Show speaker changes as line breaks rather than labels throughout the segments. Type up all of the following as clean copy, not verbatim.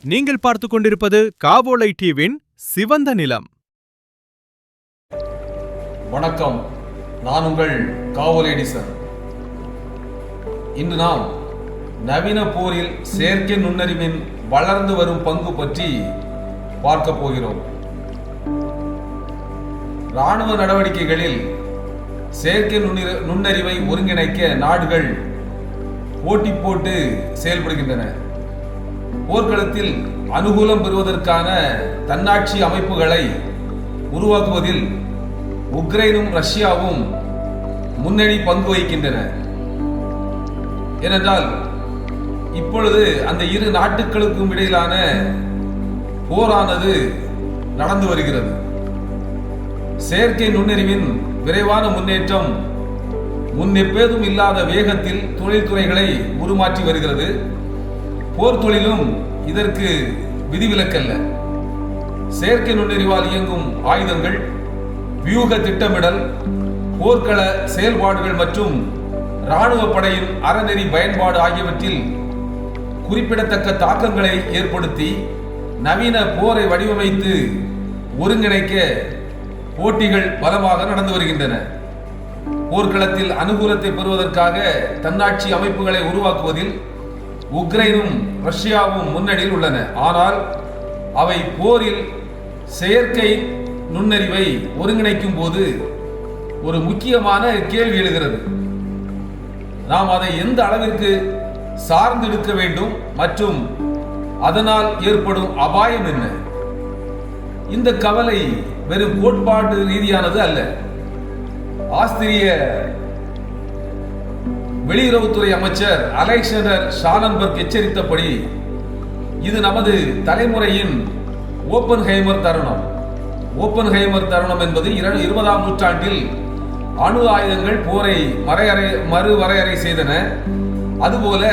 நீங்கள் பார்த்துக் கொண்டிருப்பது காவோலை டிவியின் சிவந்த நிலம்.
வணக்கம், நான் உங்கள் காவோலை எடிசன். இன்று நாம் நவீன போரில் செயற்கை நுண்ணறிவின் வளர்ந்து வரும் பங்கு பற்றி பார்க்க போகிறோம். இராணுவ நடவடிக்கைகளில் செயற்கை நுண்ணறிவை ஒருங்கிணைக்க நாடுகள் போட்டி போட்டு செயல்படுகின்றன. போர்க்களத்தில் அனுகூலம் பெறுவதற்கான தன்னாட்சி அமைப்புகளை உருவாக்குவதில் உக்ரைனும் ரஷ்யாவும் முன்னணி பங்கு வகிக்கின்றன. ஏனென்றால் இப்பொழுது அந்த இரு நாட்டுகளுக்கும் இடையிலான போரானது நடந்து வருகிறது. செயற்கை நுண்ணறிவின் விரைவான முன்னேற்றம் முன்னெப்பேதும் இல்லாத வேகத்தில் தொழில்துறைகளை உருமாற்றி வருகிறது. போர் தொழிலும் இதற்கு விதிவிலக்கல்ல. செயற்கை நுண்ணறிவால் இயங்கும் ஆயுதங்கள், வியூக திட்டமிடல், போர்க்கள செயல்பாடுகள் மற்றும் இராணுவ படையின் அறநெறி பயன்பாடு ஆகியவற்றில் குறிப்பிடத்தக்க தாக்கங்களை ஏற்படுத்தி நவீன போரை வடிவமைத்து ஒருங்கிணைக்க போட்டிகள் பலமாக நடந்து வருகின்றன. போர்க்களத்தில் அனுகூலத்தை பெறுவதற்காக தன்னாட்சி அமைப்புகளை உருவாக்குவதில் உக்ரைனும் ரஷ்யாவும் முன்னணியில் உள்ளன. ஆனால் அவை போரில் செயற்கை நுண்ணறிவை ஒருங்கிணைக்கும் போது ஒரு முக்கியமான கேள்வி எழுகிறது. நாம் அதை எந்த அளவிற்கு சார்ந்தெடுக்க வேண்டும் மற்றும் அதனால் ஏற்படும் அபாயம் என்ன? இந்த கவலை வெறும் கோட்பாடு ரீதியானது அல்ல. ஆஸ்திரிய வெளியுறவுத்துறை அமைச்சர் அலெக்சாண்டர் ஷாலன்பர்க் எச்சரித்தபடி இது நமது தலைமுறையின் ஓப்பன்ஹைமர் தருணம். ஓப்பன்ஹைமர் தருணம் என்பது 20ஆம் நூற்றாண்டில் அணு ஆயுதங்கள் போரை மறுவரையறை செய்தன. அதுபோல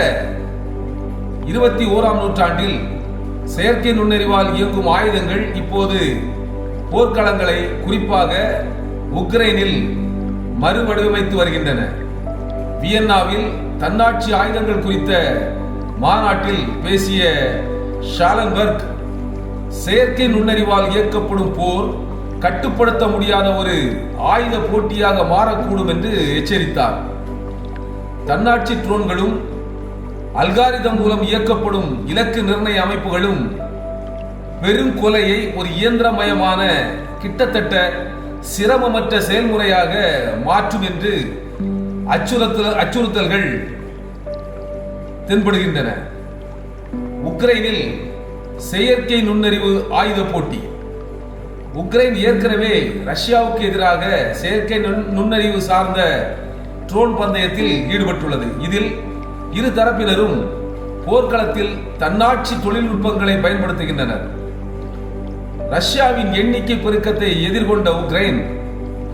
21ஆம் நூற்றாண்டில் செயற்கை நுண்ணறிவால் இயங்கும் ஆயுதங்கள் இப்போது போர்க்களங்களை, குறிப்பாக உக்ரைனில் மறுவடிவமைத்து வருகின்றன. வியன்னாவில் தன்னாட்சி ஆயுதங்கள் குறித்த மாநாட்டில் பேசிய ஷாலன்பர்க், செயற்கை நுண்ணறிவால் இயக்கப்படும் போர் கட்டுப்படுத்த முடியாத ஒரு ஆயுத போட்டியாக மாறக்கூடும் என்று எச்சரித்தார். தன்னாட்சி ட்ரோன்களும் அல்காரிதம் மூலம் இயக்கப்படும் இலக்கு நிர்ணய அமைப்புகளும் பெரும் கொலையை ஒரு இயந்திரமயமான, கிட்டத்தட்ட சிரமமற்ற செயல்முறையாக மாற்றும் என்று அச்சுறுத்தல்கள் தென்படுகின்றன. உக்ரைனில் செயற்கை நுண்ணறிவு ஆயுத போட்டி. உக்ரைன் ஏற்கனவே ரஷ்யாவுக்கு எதிராக செயற்கை நுண்ணறிவு சார்ந்த ட்ரோன் பந்தயத்தில் ஈடுபட்டுள்ளது. இதில் இரு தரப்பினரும் போர்க்களத்தில் தன்னாட்சி தொழில்நுட்பங்களை பயன்படுத்துகின்றனர். ரஷ்யாவின் எண்ணிக்கை பெருக்கத்தை எதிர்கொண்ட உக்ரைன்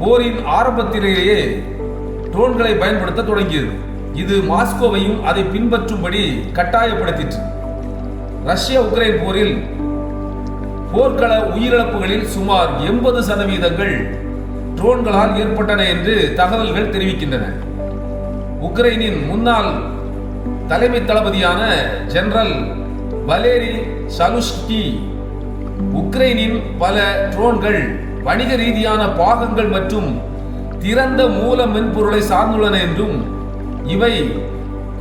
போரின் ஆரம்பத்திலேயே ட்ரோன்களை பயன்படுத்த தொடங்கியது. இது மாஸ்கோவையும் அதை பின்பற்றும்படி கட்டாயப்படுத்திற்று. ரஷ்ய உக்ரைன் போரில் போர்க்கள உயிரிழப்புகளில் சுமார் 80% ட்ரோன்களால் ஏற்பட்டன என்று தகவல்கள் தெரிவிக்கின்றன. உக்ரைனின் முன்னாள் தலைமை தளபதியான ஜெனரல் வலேரி சலுஷ்கி, உக்ரைனின் பல ட்ரோன்கள் வணிக ரீதியான பாகங்கள் மற்றும் திறந்த மூல மென்பொருளை சார்ந்துள்ளன என்றும் இவை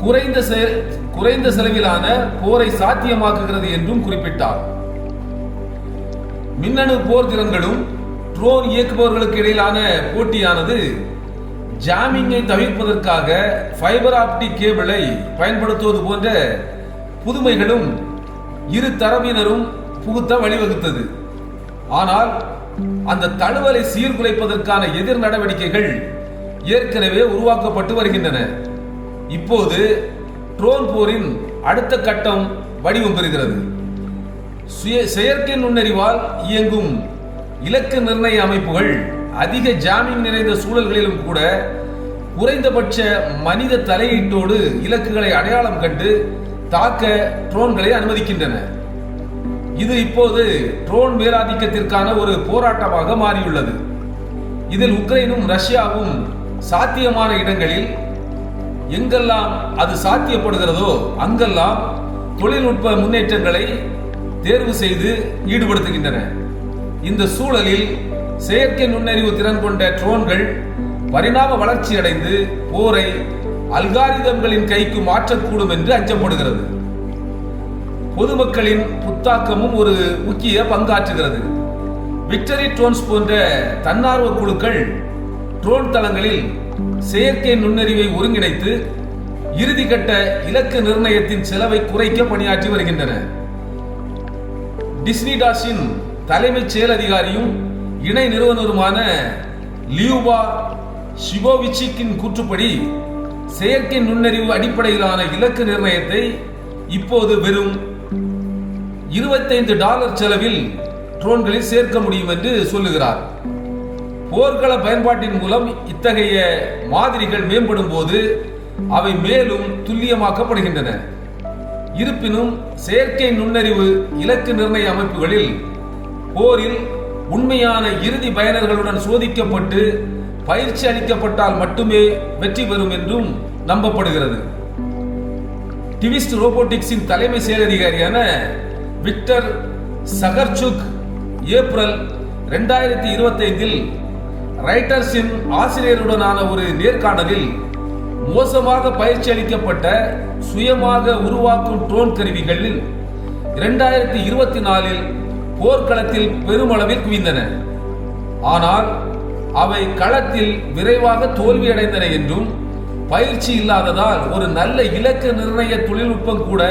குறைந்த செலவிலான போரை சாத்தியமாக்குகிறது என்றும் குறிப்பிட்டார். மின்னணு போர் திறன்களும் ட்ரோன் இயக்குபவர்களுக்கு இடையிலான போட்டியானது ஜாமிங்கை தவிர்ப்பதற்காக ஃபைபர் ஆப்டிக் கேபிளை பயன்படுத்துவது போன்ற புதுமைகளும் இரு தரப்பினரும் புகுத்த வழிவகுத்தது. ஆனால் அந்த தழுவலை சீர்குலைப்பதற்கான எதிர் நடவடிக்கைகள் ஏற்கனவே உருவாக்கப்பட்டு வருகின்றன. இப்போது ட்ரோன் போரின் அடுத்த கட்டம் வடிவம் பெறுகிறது. செயற்கை நுண்ணறிவால் இயங்கும் இலக்கு நிர்ணய அமைப்புகள் அதிக ஜாமிங் நிறைந்த சூழல்களிலும் கூட குறைந்தபட்ச மனித தலையீட்டோடு இலக்குகளை அடையாளம் கண்டு தாக்க ட்ரோன்களை அனுமதிக்கின்றன. இது இப்போது ட்ரோன் மேலாதிக்கத்திற்கான ஒரு போராட்டமாக மாறியுள்ளது. இதில் உக்ரைனும் ரஷ்யாவும் சாத்தியமான இடங்களில் எங்கெல்லாம் அது சாத்தியப்படுகிறதோ அங்கெல்லாம் தொழில்நுட்ப முன்னேற்றங்களை தேர்வு செய்து ஈடுபடுத்துகின்றன. இந்த சூழலில் செயற்கை நுண்ணறிவு திறன் கொண்ட ட்ரோன்கள் பரிணாம வளர்ச்சி அடைந்து போரை அல்காரிதம்களின் கைக்கு மாற்றக்கூடும் என்று அஞ்சப்படுகிறது. பொதுமக்களின் புத்தாக்கமும் ஒரு முக்கிய பங்காற்றுகிறது. விக்டரி ட்ரோன்ஸ் போன்ற தன்னார்வ குழுக்கள் ட்ரோன் தளங்களில் செயற்கை நுண்ணறிவை ஒருங்கிணைத்து இறுதிக்கட்ட இலக்கு நிர்ணயத்தின் செலவை குறைக்க பணியாற்றி வருகின்றன. டிஸ்னிடாஸின் தலைமைச் செயல் அதிகாரியும் இணை நிறுவனருமான லியூபா ஷிபோவிச்சிக்கின் கூற்றுப்படி செயற்கை நுண்ணறிவு அடிப்படையிலான இலக்கு நிர்ணயத்தை இப்போது வெறும் $25 செலவில் ட்ரோன்களில் சேர்க்க முடியும் என்று சொல்லுகிறார். போர்க்கள பயன்பாட்டின் மூலம் இத்தகைய மாதிரிகள் மேம்படும் போது அவை மேலும் துல்லியமாக்கப்படுகின்றன. இருப்பினும் செயற்கை நுண்ணறிவு இலக்கு நிர்ணய அமைப்புகளில் போரில் உண்மையான இறுதி பயனர்களுடன் சோதிக்கப்பட்டு பயிற்சி அளிக்கப்பட்டால் மட்டுமே வெற்றி பெறும் என்றும் நம்பப்படுகிறது. டிவிஸ்ட் ரோபோட்டிக்ஸின் தலைமை செயல் அதிகாரியான விக்டர் சகர்சுக் ஏப்ரல் 2025 ரைட்டர்ஸின் ஆசிரியருடனான ஒரு நேர்காணலில் மோசமாக பயிற்சி அளிக்கப்பட்ட சுயமாக உருவாக்கும் ட்ரோன் கருவிகளில் 2024 போர்க்களத்தில் பெருமளவில் குவிந்தன. ஆனால் அவை களத்தில் விரைவாக தோல்வியடைந்தன என்றும் பயிற்சி இல்லாததால் ஒரு நல்ல இலக்கு நிர்ணய தொழில்நுட்பம் கூட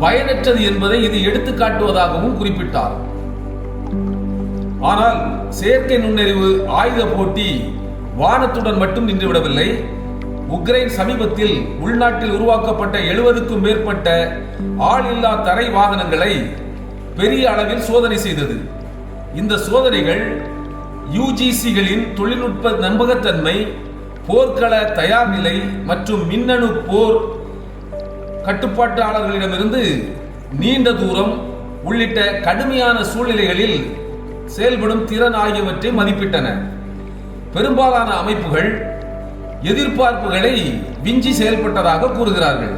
பயனற்றது என்பதை இது எடுத்துக்காட்டுவதாகவும் குறிப்பிட்டார். ஆனால் செயற்கை நுண்ணறிவு ஆயுத போட்டி வானத்துடன் மட்டும் நின்றுவிடவில்லை. உக்ரைன் சமீபத்தில் உள்நாட்டில் உருவாக்கப்பட்ட 70க்கும் மேற்பட்ட ஆளில்லா தரை வாகனங்களை பெரிய அளவில் சோதனை செய்தது. இந்த சோதனைகள் யுஜிசிகளின் தொழில்நுட்ப நம்பகத்தன்மை, போர்க்கள தயார் நிலை மற்றும் மின்னணு போர் கட்டுப்பாட்டாளர்களிடமிருந்து நீண்ட தூரம் உள்ளிட்ட கடுமையான சூழ்நிலைகளில் செயல்படும் திறன் ஆகியவற்றை மதிப்பிட்டன. பெரும்பாலான அமைப்புகள் எதிர்பார்ப்புகளை விஞ்சி செயல்பட்டதாக கூறுகிறார்கள்.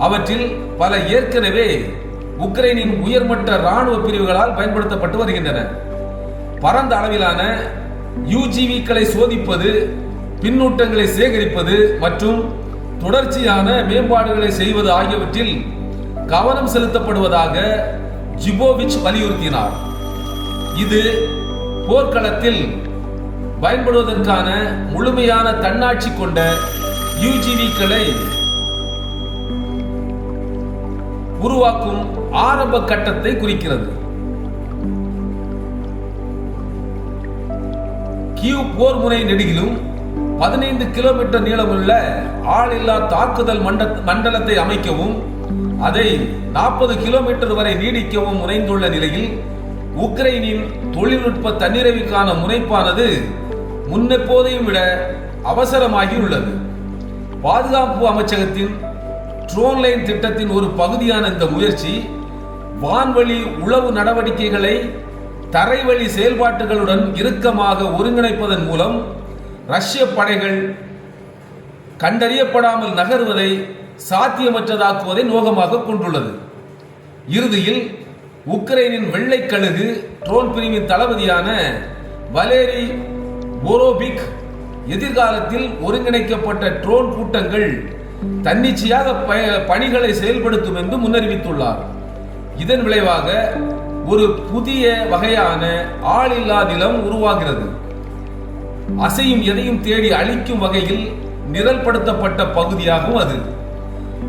அவற்றில் பல ஏற்கனவே உக்ரைனின் உயர்மட்ட இராணுவ பிரிவுகளால் பயன்படுத்தப்பட்டு வருகின்றன. பரந்த அளவிலான யுஜிவிக்களை சோதிப்பது, பின்னூட்டங்களை சேகரிப்பது மற்றும் தொடர்ச்சியான மேம்பாடுகளை செய்வது ஆகியவற்றில் கவனம் செலுத்தப்படுவதாக ஜிபோவிச் வலியுறுத்தினார். இது போர்க்களத்தில் பயன்படுவதற்கான முழுமையான தன்னாட்சி கொண்ட யுஜிவிக்களை உருவாக்கும் ஆரம்ப கட்டத்தை குறிக்கிறது. கியூ போர் முனை நெடுகிலும் 15 கிலோமீட்டர் நீளமுள்ள ஆளில்லா தாக்குதல் மண்டலத்தை அமைக்கவும் அதை 40 கிலோமீட்டர் வரை நீடிக்கவும் முனைந்துள்ள நிலையில் உக்ரைனின் தொழில்நுட்ப தன்னிறைவுக்கான முனைப்பானது முன்னெப்போதையும் விட அவசரமாகி உள்ளது. பாதுகாப்பு அமைச்சகத்தின் ட்ரோன் லைன் திட்டத்தின் ஒரு பகுதியான இந்த முயற்சி வான்வழி உளவு நடவடிக்கைகளை தரைவழி செயல்பாட்டுகளுடன் இறுக்கமாக ஒருங்கிணைப்பதன் மூலம் ரஷ்ய படைகள் கண்டறியப்படாமல் நகர்வதை சாத்தியமற்றதாக்குவதை நோக்கமாக கொண்டுள்ளது. இறுதியில் உக்ரைனின் வெள்ளை கழுகு ட்ரோன் பிரிவின் தளபதியான வலேரி போரோபிக் எதிர்காலத்தில் ஒருங்கிணைக்கப்பட்ட ட்ரோன் கூட்டங்கள் தன்னிச்சையாக பணிகளை செயல்படுத்தும் என்று முன்னறிவித்துள்ளார். இதன் விளைவாக ஒரு புதிய வகையான ஆளில்லா நிலம் உருவாகிறது. அசையும் எதையும் தேடி அழிக்கும் வகையில் நிரல்படுத்தப்பட்ட பகுதியாகும் அது.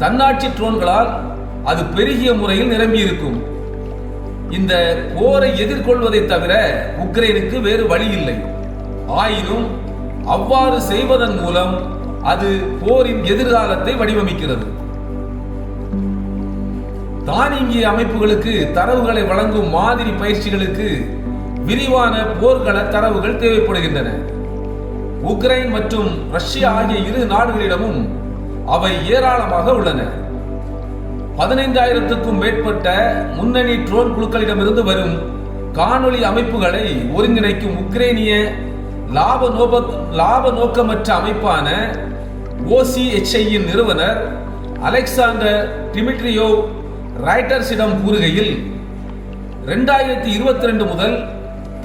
தன்னாட்சி ட்ரோன்களால் அது பெருகிய முறையில் நிரம்பியிருக்கும். இந்த போரை எதிர்கொள்வதை தவிர உக்ரைனுக்கு வேறு வழி இல்லை. ஆயினும் அவ்வாறு செய்வதன் மூலம் அது போரின் எதிர்காலத்தை வடிவமைக்கிறது. தானியங்கி அமைப்புகளுக்கு தரவுகளை வழங்கும் மாதிரி பயிற்சிகளுக்கு விரிவான போர்க்கள தரவுகள் தேவைப்படுகின்றன. உக்ரைன் மற்றும் ரஷ்யா ஆகிய இரு நாடுகளிடமும் அவை ஏராளமாக உள்ளன. 15,000க்கும் மேற்பட்ட முன்னணி ட்ரோன் குழுக்களிடமிருந்து வரும் காணொளி அமைப்புகளை ஒருங்கிணைக்கும் உக்ரைனிய லாப நோக்கமற்ற அமைப்பான OCHI-யின் நிறுவனர் அலெக்சாண்டர் டிமிட்ரியோவ் ராய்ட்டர்ஸிடம் கூறுகையில் 2022 முதல்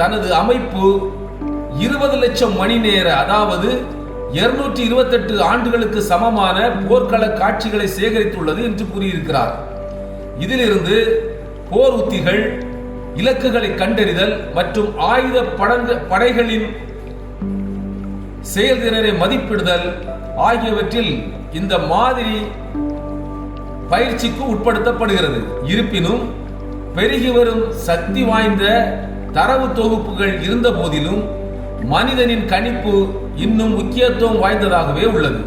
தனது அமைப்பு 20 லட்சம் மணி நேர, அதாவது 228 ஆண்டுகளுக்கு சமமான போர்க்கள காட்சிகளை சேகரித்துள்ளது என்று கூறியிருக்கிறார். இதிலிருந்து போர் உத்திகள், இலக்குகளை கண்டறிதல் மற்றும் ஆயுத படைகளின் செயல்திறனை மதிப்பிடுதல் ஆகியவற்றில் இந்த மாதிரி பயிற்சிக்கு உட்படுத்தப்படுகிறது. இருப்பினும் பெருகி வரும் சக்தி வாய்ந்த தரவு தொகுப்புகள் இருந்த போதிலும் மனிதனின் கணிப்பு இன்னும் முக்கியத்துவம் வாய்ந்ததாகவே உள்ளது.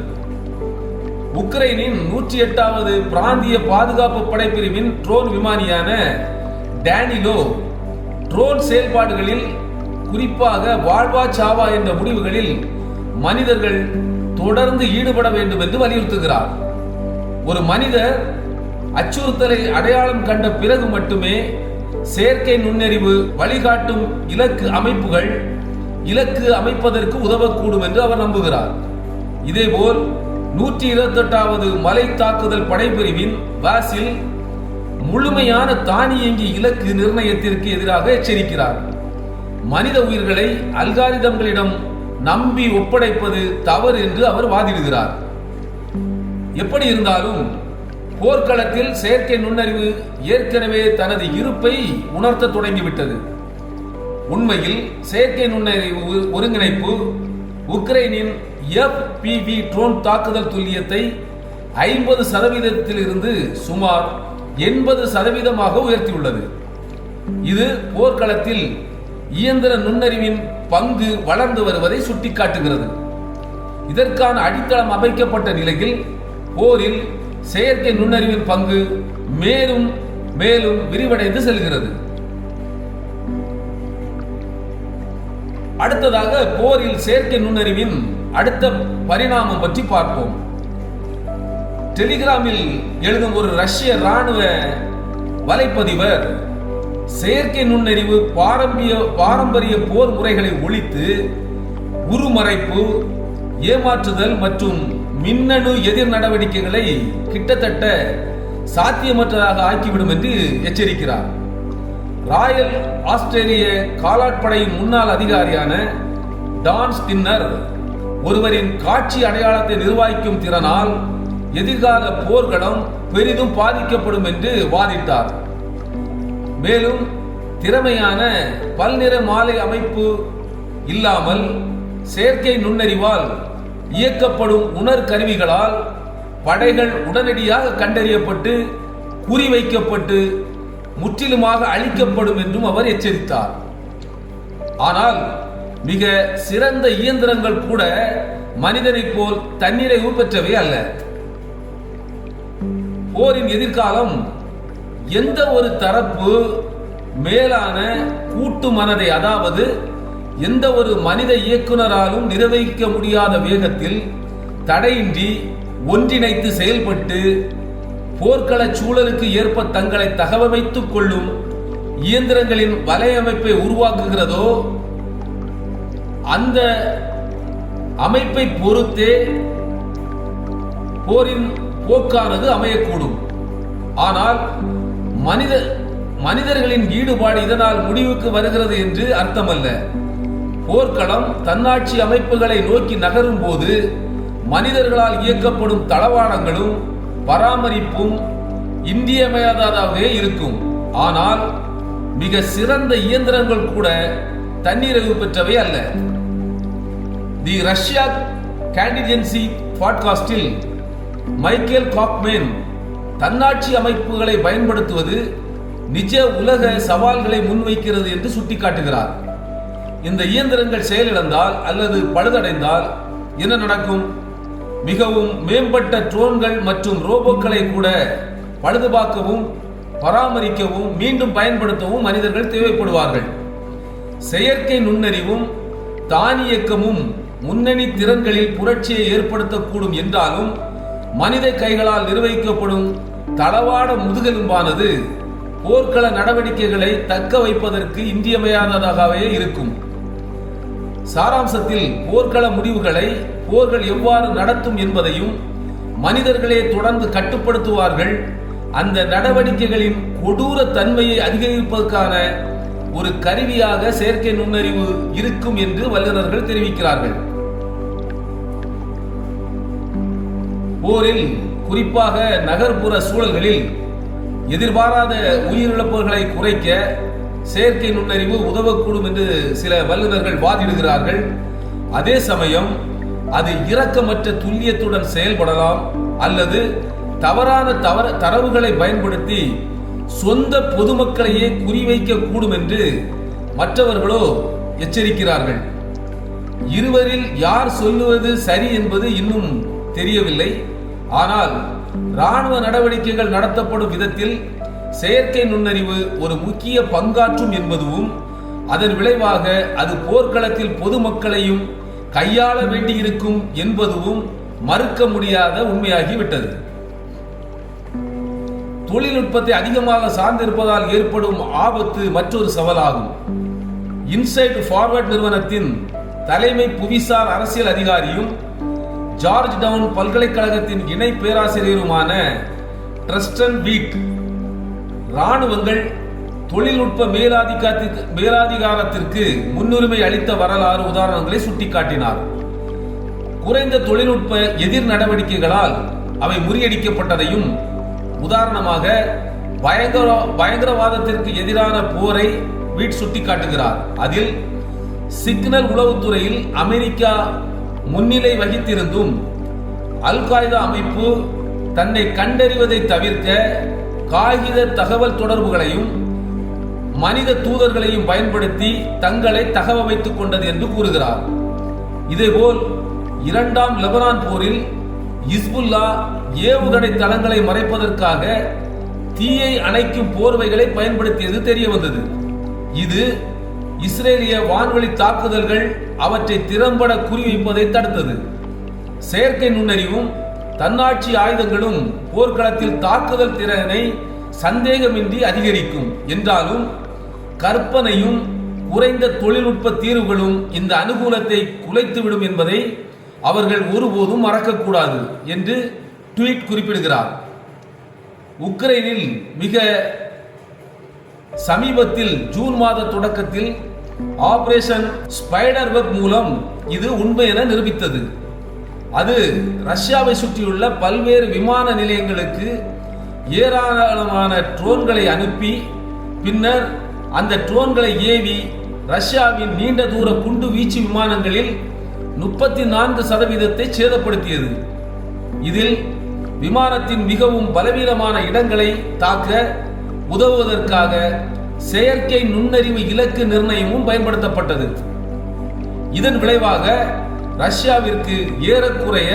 உக்ரைனின் 108வது பிராந்திய பாதுகாப்பு படைப்பிரிவின் ட்ரோன் விமானியான டேனிலோ ட்ரோன் செயல்பாடுகளில், குறிப்பாக வாழ்வா சாவா என்ற முடிவுகளில் மனிதர்கள் தொடர்ந்து ஈடுபட வேண்டும் என்று வலியுறுத்துகிறார். ஒரு மனிதர் அச்சுறுத்தலை அடையாளம் கண்ட பிறகு மட்டுமே செயற்கை நுண்ணறிவு வழிகாட்டும் இலக்கு அமைப்பதற்கு உதவக்கூடும் என்று அவர் நம்புகிறார். இதேபோல் 128வது மலை தாக்குதல் படைப்பிரிவின் வாசில் முழுமையான தானியங்கி இலக்கு நிர்ணயத்திற்கு எதிராக எச்சரிக்கிறார். மனித உயிர்களை அல்காரிதம்களிடம் நம்பி ஒப்படைப்பது தவறு என்று அவர் வாதிடுகிறார். எப்படி இருந்தாலும் போர்க்களத்தில் செயற்கை நுண்ணறிவு ஏற்கனவே தனது இருப்பை உணர்த்த தொடங்கிவிட்டது. உண்மையில் செயற்கை நுண்ணறிவு ஒருங்கிணைப்பு உக்ரைனின் FPV ட்ரோன் தாக்குதல் துல்லியத்தை 50%இருந்து சுமார் 80% உயர்த்தியுள்ளது. இது போர்க்களத்தில் இயந்திர நுண்ணறிவின் பங்கு வளர்ந்து வருவதை சுட்டிக்காட்டுகிறது. இதற்கான அடித்தளம் அமைக்கப்பட்ட நிலையில் போரில் செயற்கை நுண்ணறிவின் பங்கு மேலும் மேலும் விரிவடைந்து செல்கிறது. அடுத்ததாக போரில் செயற்கை நுண்ணறிவின் அடுத்த பரிணாமம் பற்றி பார்ப்போம். டெலிகிராமில் எழுதும் ஒரு ரஷ்ய ராணுவ வலைப்பதிவர் செயற்கை நுண்ணறிவு பாரம்பரிய போர் முறைகளை ஒழித்து உருமறைப்பு, ஏமாற்றுதல் மற்றும் மின்னணு எதிர் நடவடிக்கைகளை கிட்டத்தட்ட சாத்தியமற்றதாக ஆக்கிவிடும் என்று எச்சரிக்கிறார். ராயல் ஆஸ்திரேலிய காலாட்படையின் முன்னாள் அதிகாரியான டான் ஸ்கின்னர் ஒருவரின் காட்சி அடையாளத்தை நிர்வகிக்கும் திறனால் எதிர்கால போர்க்களம் பெரிதும் பாதிக்கப்படும் என்று வாதிட்டார். மேலும் திறமையான பல்நிற மாலை அமைப்பு இல்லாமல் செயற்கை நுண்ணறிவால் இயக்கப்படும் உணர் கருவிகளால் படைகள் உடனடியாக கண்டறியப்பட்டு குறிவைக்கப்பட்டு முற்றிலுமாக அழிக்கப்படும் என்றும் அவர் எச்சரித்தார். ஆனால் மிக சிறந்த இயந்திரங்கள் கூட மனிதனைப் போல் தன்னிறைவு பெற்றவை அல்ல. போரின் எதிர்காலம் எந்த ஒரு தரப்பு மேலான கூட்டு மனதை, அதாவது எந்த ஒரு மனித இயக்குனராலும் நிர்வகிக்க முடியாத வேகத்தில் தடையின்றி ஒன்றிணைத்து செயல்பட்டு போர்க்கள சூழலுக்கு ஏற்ப தங்களை தகவமைத்துக் கொள்ளும் இயந்திரங்களின் வலையமைப்பை உருவாக்குகிறதோ அந்த அமைப்பை பொறுத்தே போரின் போக்கானது அமையக்கூடும். ஆனால் மனிதர்களின் ஈடுபாடு இதனால் முடிவுக்கு வருகிறது என்று அர்த்தமல்ல. போர்க்களம் தன்னாட்சி அமைப்புகளை நோக்கி நகரும் போது மனிதர்களால் இயக்கப்படும் தளவாடங்களும் பராமரிப்பும் இன்றியமையாததாகவே இருக்கும். ஆனால் மிக சிறந்த இயந்திரங்கள் கூட தன்னிறைவு பெற்றவை அல்ல. தி ரஷ்யா கேண்டிஜென்சி பாட்காஸ்டில் மைக்கேல் காக்மேன் தன்னாட்சி அமைப்புகளை பயன்படுத்துவது நிஜ உலக சவால்களை முன்வைக்கிறது என்று சுட்டிக்காட்டுகிறார். இந்த இயந்திரங்கள் செயலிழந்தால் அல்லது பழுதடைந்தால் என்ன நடக்கும்? மிகவும் மேம்பட்ட ட்ரோன்கள் மற்றும் ரோபோக்களை கூட பழுதுபார்க்கவும் பராமரிக்கவும் மீண்டும் பயன்படுத்தவும் மனிதர்கள் தேவைப்படுவார்கள். செயற்கை நுண்ணறிவும் தானியக்கமும் முன்னணி திறன்களில் புரட்சியை ஏற்படுத்தக்கூடும் என்றாலும் மனித கைகளால் நிர்வகிக்கப்படும் தளவாட முதுகெலும்பானது போர்க்கள நடவடிக்கைகளை தக்க வைப்பதற்கு இன்றியமையாததாகவே இருக்கும். சாராம்சத்தில் போர்க்கள முடிவுகளை போர்கள் எவ்வாறு நடத்தும் என்பதையும் மனிதர்களே தொடர்ந்து கட்டுப்படுத்துவார்கள் அந்த நடவடிக்கைகளின் கொடூர தன்மையை அதிகரிப்பதற்கான ஒரு கருவியாக செயற்கை நுண்ணறிவு இருக்கும் என்று வல்லுநர்கள் தெரிவிக்கிறார்கள். போரில் குறிப்பாக நகர்ப்புற சூழல்களில் எதிர்பாராத உயிரிழப்புகளை குறைக்க செயற்கை நுண்ணறிவு உதவக்கூடும் என்று சில வல்லுநர்கள் வாதிடுகிறார்கள். அதே சமயம் அது இரக்கமற்ற துல்லியத்துடன் செயல்படலாம் அல்லது தவறான தரவுகளை பயன்படுத்தி சொந்த பொதுமக்களையே குறிவைக்க கூடும் என்று மற்றவர்களோ எச்சரிக்கிறார்கள். இருவரில் யார் சொல்லுவது சரி என்பது இன்னும் தெரியவில்லை. ஆனால் ராணுவ நடவடிக்கைகள் நடத்தப்படும் விதத்தில் செயற்கை நுண்ணறிவு ஒரு முக்கிய பங்காற்றும் என்பதும் அதன் விளைவாக அது போர்க்களத்தில் பொதுமக்களையும் கையாள வேண்டியிருக்கும் என்பதும் மறுக்க முடியாத உண்மையாகிவிட்டது. தொழில்நுட்பத்தை அதிகமாக சார்ந்திருப்பதால் ஏற்படும் ஆபத்து மற்றொரு சவாலாகும். இன்சைட் ஃபார்வர்ட் நிறுவனத்தின் தலைமை புவிசார் அரசியல் அதிகாரியும் ஜார்ஜ் டவுன் பல்கலைக்கழகத்தின் இணை பேராசிரியருமான ட்ரஸ்டன் வீட் ராணுவங்கள் தொழில்நுட்ப மேலாதிகாரத்திற்கு முன்னுரிமை அளித்த வரலாறு உதாரணங்களை சுட்டிக்காட்டினார். குறைந்த தொழில்நுட்ப எதிர் நடவடிக்கைகளால் அவை முறியடிக்கப்பட்டதையும், உதாரணமாக பயங்கரவாதத்திற்கு எதிரான போரை வீட் சுட்டிக்காட்டுகிறார். அதில் சிக்னல் உளவுத்துறையில் அமெரிக்கா முன்னிலை வகித்திருந்தும் அல் காய்தா அமைப்பு தன்னை கண்டறிவதை தவிர்க்க காகித தகவல் தொடர்புகளையும் மனித தூதர்களையும் பயன்படுத்தி தங்களை தகவமைத்துக் கொண்டது என்று கூறுகிறார். இதேபோல் இரண்டாம் லெபனான் போரில் ஹிஸ்புல்லா ஏவுகணை தளங்களை மறைப்பதற்காக தீயை அணைக்கும் போர்வைகளை பயன்படுத்தியது தெரிய வந்தது. இது இஸ்ரேலிய வான்வழி தாக்குதல்கள் அவற்றை திறம்பட குறிவைப்பதை தடுத்தது. செயற்கை நுண்ணறிவும் தன்னாட்சி ஆயுதங்களும் போர்க்களத்தில் தாக்குதல் திறனை சந்தேகமின்றி அதிகரிக்கும் என்றாலும் கற்பனையும் குறைந்த தொழில்நுட்ப தீர்வுகளும் இந்த அனுகூலத்தை குலைத்துவிடும் என்பதை அவர்கள் ஒருபோதும் மறக்கக்கூடாது என்று ட்வீட் குறிப்பிடுகிறார். உக்ரைனில் மிக சமீபத்தில் ஜூன் மாத தொடக்கத்தில் ஆபரேஷன் ஸ்பைடர் வெப் மூலம் இது உண்மை என நிரூபித்தது. அது ரஷ்யாவை சுற்றியுள்ள பல்வேறு விமான நிலையங்களுக்கு ஏராளமான ட்ரோன்களை அனுப்பி பின்னர் அந்த ட்ரோன்களை ஏவி ரஷ்யாவின் நீண்ட தூர குண்டு வீச்சு விமானங்களில் 34% சேதப்படுத்தியது. இதில் விமானத்தின் மிகவும் பலவீனமான இடங்களை தாக்க உதவுவதற்காக செயற்கை நுண்ணறிவு இலக்கு நிர்ணயமும் பயன்படுத்தப்பட்டது. இதன் விளைவாக ரஷ்யாவிற்கு ஏறக்குறைய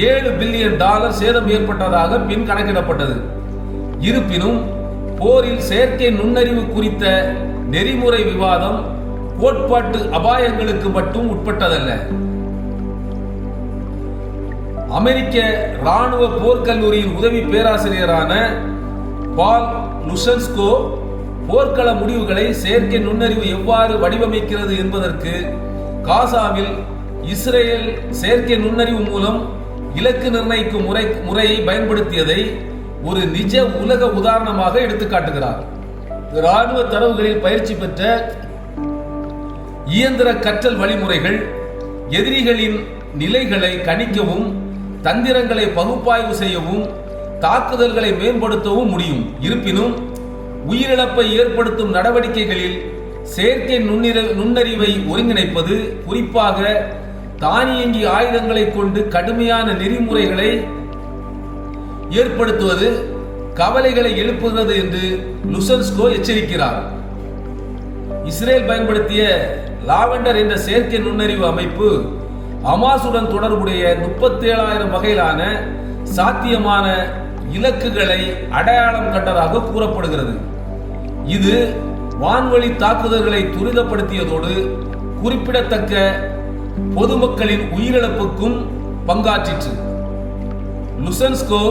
$7 பில்லியன் சேதம் ஏற்பட்டதாக பின் கணக்கிடப்பட்டது. இருப்பினும் போரில் செயற்கை நுண்ணறிவு குறித்த நெறிமுறை விவாதம் கோட்பாட்டு அபாயங்களுக்கு மட்டும் உட்பட்டதல்ல. அமெரிக்க ராணுவ போர்க்கல்லூரியின் உதவி பேராசிரியரான பால் லுஷன்ஸ்கோ போர்க்கள முடிவுகளை செயற்கை நுண்ணறிவு எவ்வாறு வடிவமைக்கிறது என்பதற்கு காசாவில் இஸ்ரேல் செயற்கை நுண்ணறிவு மூலம் இலக்கு நிர்ணயிக்கும் முறையை பயன்படுத்தியதை ஒரு நிஜ உலக உதாரணமாக எடுத்துக்காட்டுகிறார். ராணுவ தரவுகளில் பயிற்சி பெற்ற இயந்திர கற்றல் வழிமுறைகள் எதிரிகளின் நிலைகளை கணிக்கவும் தந்திரங்களை பகுப்பாய்வு செய்யவும் தாக்குதல்களை மேம்படுத்தவும் முடியும். இருப்பினும் உயிரிழப்பை ஏற்படுத்தும் நடவடிக்கைகளில் செயற்கை நுண்ணறிவை ஒருங்கிணைப்பது, குறிப்பாக தானியங்கி ஆயுதங்களை கொண்டு கடுமையான நெறிமுறைகளை ஏற்படுத்துவது கவலைகளை எழுப்புகிறது என்று லுஷன்ஸ்கோ எச்சரிக்கிறார். இஸ்ரேல் பயன்படுத்திய லாவெண்டர் என்ற செயற்கை நுண்ணறிவு அமைப்பு ஹமாஸுடன் தொடர்புடைய 37,000 வகையிலான சாத்தியமான இலக்குகளை அடையாளம் கண்டதாக கூறப்படுகிறது. இது வான்வழி தாக்குதல்களை துரிதப்படுத்தியதோடு குறிப்பிடத்தக்க பொதுமக்களின் உயிரிழப்புக்கும் பங்காற்றிற்று. லுஷன்ஸ்கோ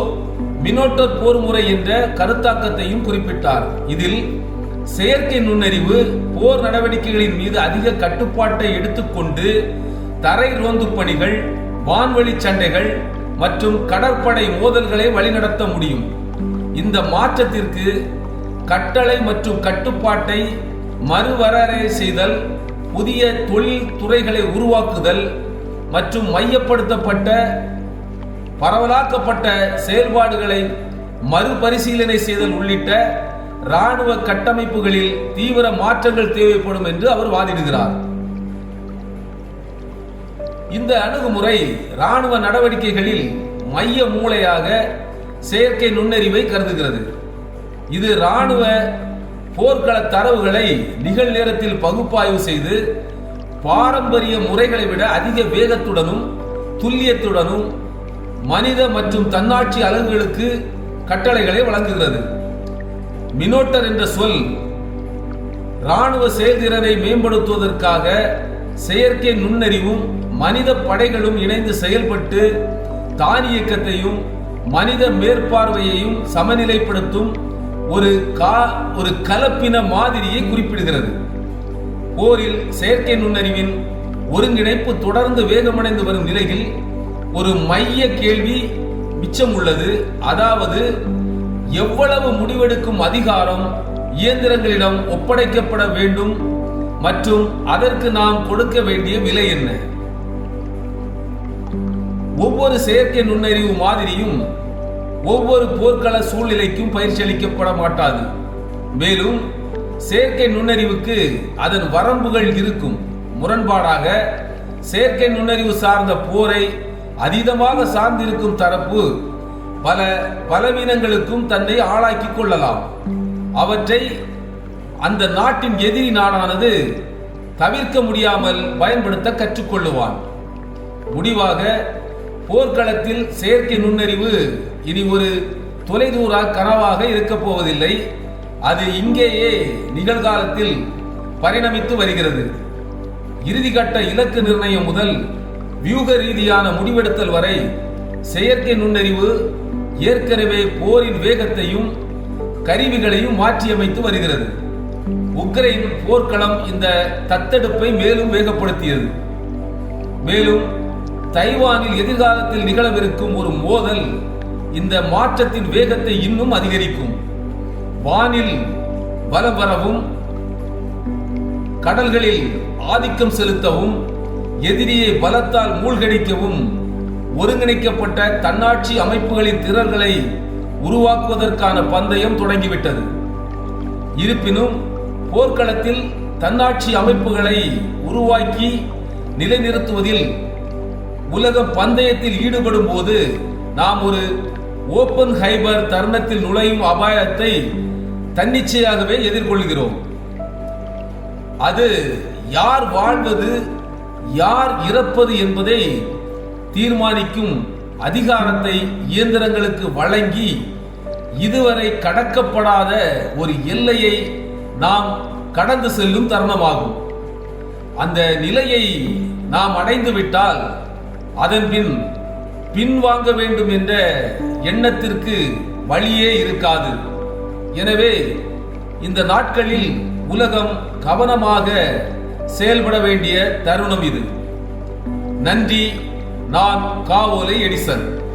மினோட்டர் போர் முறை என்ற கருத்தாக்கத்தையும் குறிப்பிட்டார். இதில் செயற்கை நுண்ணறிவு போர் நடவடிக்கைகளின் மீது அதிக கட்டுப்பாட்டை எடுத்துக்கொண்டு தரை ரோந்து பணிகள், வான்வழி சண்டைகள் மற்றும் கடற்படை மோதல்களை வழிநடத்த முடியும். இந்த மாற்றத்திற்கு கட்டளை மற்றும் கட்டுப்பாட்டை மறுவரையறை செய்தல், புதிய தொழில் துறைகளை உருவாக்குதல் மற்றும் மையப்படுத்தப்பட்ட பரவலாக்கப்பட்ட செயல்பாடுகளை மறுபரிசீலனை செய்தல் உள்ளிட்ட இராணுவ கட்டமைப்புகளில் தீவிர மாற்றங்கள் தேவைப்படும் என்று அவர் வாதிடுகிறார். இந்த அணுகுமுறை இராணுவ நடவடிக்கைகளில் மைய மூளையாக செயற்கை நுண்ணறிவை கருதுகிறது. இது இராணுவ போர்க்கள தரவுகளை நிகழ்நேரத்தில் பகுப்பாய்வு செய்து பாரம்பரிய முறைகளை விட அதிக வேகத்துடனும் துல்லியத்துடனும் மனித மற்றும் தன்னாட்சி அலகுகளுக்கு கட்டளைகளை வழங்குகிறது. மினோட்டர் என்ற சொல் இராணுவ செயல்திறனை மேம்படுத்துவதற்காக செயற்கை நுண்ணறிவும் மனித படைகளும் இணைந்து செயல்பட்டு தானியக்கத்தையும் மனித மேற்பார்வையையும் சமநிலைப்படுத்தும் ஒரு கலப்பின மாதிரியை குறிப்பிடுகிறது. போரில் செயற்கை நுண்ணறிவின் ஒருங்கிணைப்பு தொடர்ந்து வேகமடைந்து வரும் நிலையில் ஒரு மைய கேள்வி மிச்சம் உள்ளது. அதாவது, எவ்வளவு முடிவெடுக்கும் அதிகாரம் இயந்திரங்களிடம் ஒப்படைக்கப்பட வேண்டும் மற்றும் அதற்கு நாம் கொடுக்க வேண்டிய விலை என்ன? ஒவ்வொரு செயற்கை நுண்ணறிவு மாதிரியும் ஒவ்வொரு போர்க்கள சூழ்நிலைக்கும் பயிற்சி அளிக்கப்பட மாட்டாது. மேலும் செயற்கை நுண்ணறிவுக்கு அதன் வரம்புகள் இருக்கும். முரண்பாடாக செயற்கை நுண்ணறிவு சார்ந்த போரை அதீதமாக சார்ந்திருக்கும் தரப்பு பல பலவீனங்களுக்கும் தன்னை ஆளாக்கிக் கொள்ளலாம். அவற்றை அந்த நாட்டின் எதிரி நாடானது தவிர்க்க முடியாமல் பயன்படுத்த கற்றுக்கொள்ளுவான். முடிவாக போர்க்களத்தில் செயற்கை நுண்ணறிவு இனி ஒரு தொலைதூர கனவாக இருக்கப் போவதில்லை. அது இங்கேயே நிகழ்காலத்தில் பரிணமித்து வருகிறது. இறுதிக்கட்ட இலக்கு நிர்ணயம் முதல் வியூக ரீதியான முடிவெடுத்தல் வரை செயற்கை நுண்ணறிவு ஏற்கனவே போரின் வேகத்தையும் கருவிகளையும் மாற்றியமைத்து வருகிறது. உக்ரைன் போர்க்களம் இந்த தத்தெடுப்பை மேலும் வேகப்படுத்தியது. மேலும் தைவானில் எதிர்காலத்தில் நிகழவிருக்கும் ஒரு மோதல் இந்த மாற்றத்தின் வேகத்தை இன்னும் அதிகரிக்கும். வானில் பலம் வரவும், கடல்களில் ஆதிக்கம் செலுத்தவும், எதிரியை பலத்தால் மூழ்கடிக்கவும் ஒருங்கிணைக்கப்பட்ட தன்னாட்சி அமைப்புகளின் திறல்களை உருவாக்குவதற்கான பந்தயம் தொடங்கிவிட்டது. இருப்பினும் போர்க்களத்தில் தன்னாட்சி அமைப்புகளை உருவாக்கி நிலைநிறுத்துவதில் உலக பந்தயத்தில் ஈடுபடும் போது நாம் ஒரு ஓபன் ஹைபர் தருணத்தில் நுழையும் அபாயத்தை தன்னிச்சையாகவே எதிர்கொள்கிறோம். அது யார் வாழ்வது யார் இறப்பது என்பதை தீர்மானிக்கும் அதிகாரத்தை இயந்திரங்களுக்கு வழங்கி இதுவரை கடக்கப்படாத ஒரு எல்லையை நாம் கடந்து செல்லும் தருணமாகும். அந்த நிலையை நாம் அடைந்து விட்டால் அதன் பின்வாங்க வேண்டும் என்ற எண்ணத்திற்கு வழியே இருக்காது. எனவே இந்த நாட்களில் உலகம் கவனமாக செயல்பட வேண்டிய தருணம் இது. நன்றி. நான் காவோலை எடிசன்.